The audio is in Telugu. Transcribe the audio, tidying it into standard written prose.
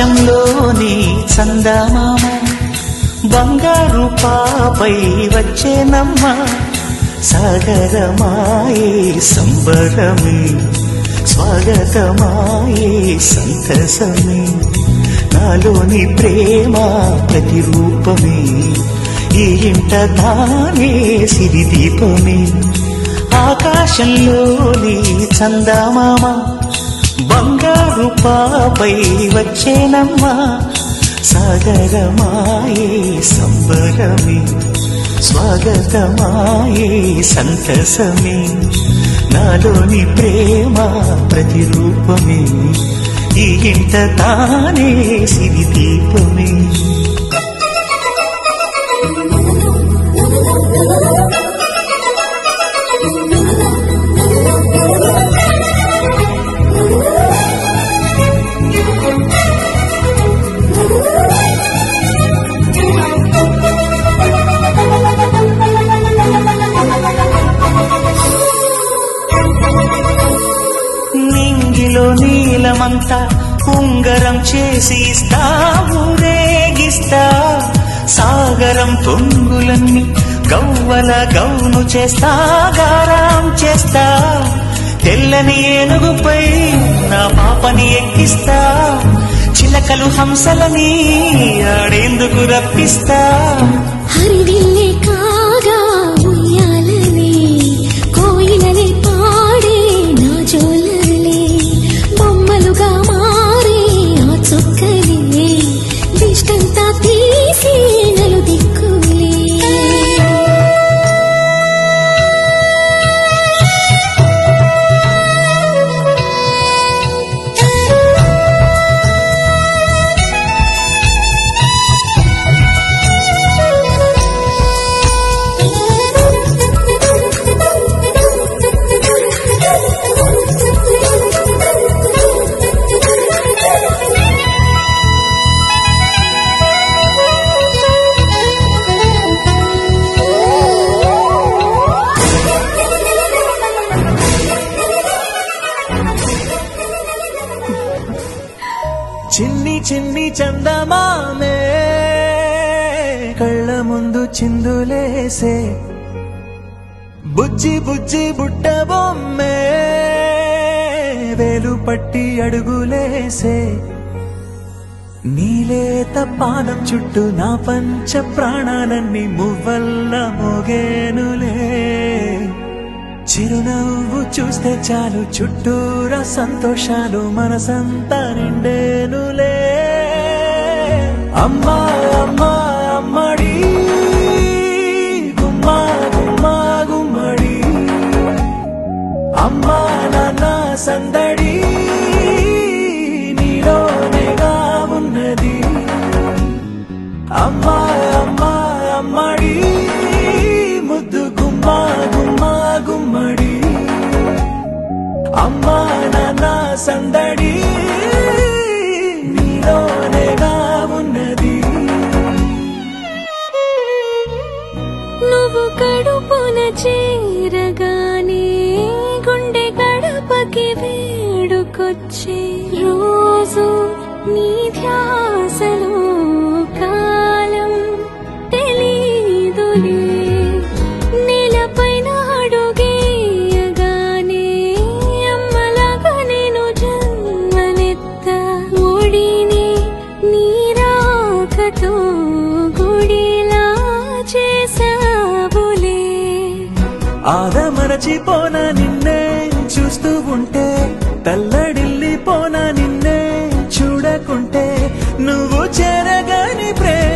ఆకాశంలోని చందమామ బంగారు పాపై వచ్చేనమ్మ సాగరమాయే సంబరమే స్వాగతమాయే సంతసమే నాలోని ప్రేమ ప్రతిరూపమే ఈ ఇంట తానే సిరిదీపమే ఆకాశంలోని చందమామ బంగారు పాపై వచ్చేనమ్మ సాగరమాయే సంబరమే స్వాగతమాయే సంతసమే నాలోని ప్రేమ ప్రతిరూపమే ఈ ఇంట తానే సిరిదీపమే నింగిలో నీలమంతా ఉంగరం చేసి ఇస్తా ఊరేగిస్తా సాగరం పొంగులన్నీ గవ్వల గౌను చేస్తా గారం చేస్తా తెల్లని ఏనుగుపై నా పాపని ఎక్కిస్తా చిలకలు హంసలని ఆడేందుకు రప్పిస్తా హరివిల్లే కాగా ఉయ్యాలనే కోయిలనే పాడే నా జోలలే బొమ్మలుగా మారే ఆ చుక్కలే దిష్టంతా తీసి నలు దిక్కులే చిన్ని చిన్ని చందమామే కళ్ళ ముందు చిందులేసే బుజ్జి బుజ్జి బుట్ట బొమ్మే వేలు పట్టి అడుగులేసే నీలేత పాదం చుట్టూ నా పంచ ప్రాణాలన్నీ మువ్వల్ల మోగేనులే చిరునవ్వు చూస్తే చాలు చుట్టూరా సంతోషాలు మనసంతా నిండేనులే అమ్మా అమ్మా అమ్మడి గుమ్మా గుమ్మా గుమ్మడి అమ్మా నాన్న సందడి నీలోనేగా ఉన్నది అమ్మా అమ్మా అమ్మడి ముద్దు గుమ్మా గుమ్మా గుమ్మడి అమ్మా నాన్న సందడి నీలోనేగా ఉన్నది నువ్వు కడుపున చేరగానే గుండె గడపకి వేడుకొచ్చే రోజు నీ ధ్యాసలో కాలం తెలీదులే నేలపైన అడుగేయగానే అమ్మలాగా నేను జన్మనెత్త ఒడిని నీరాకతో గుడిలా చేసావులే ఆదమరచిపోన నిన్నే చూస్తూ ఉంటే తల్లడిల్లిపోన నిన్నే చూడకుంటే నువ్వు చెరగని ప్రేమ